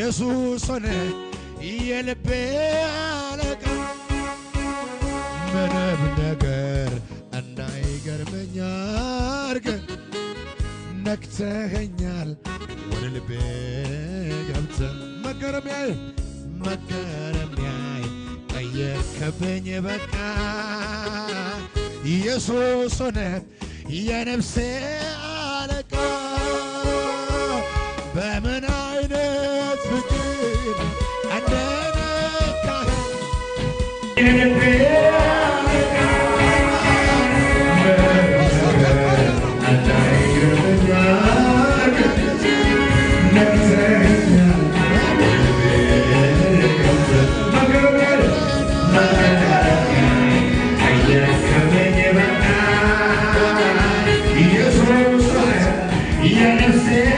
ኢየሱስ ሆነ የልቤ አለቃ ምንም ነገር እንዳይገርመኝ አድርገህ ነክተኸኛል ወደ ልቤ ገብተህ መገረሚያዬ ቀየርከብኝ በቃ ኢየሱስ ሆነ የነፍሴ አለቃ በምን አይነት ፍቅር እንደነካህ የልቤ አለቃ Yes,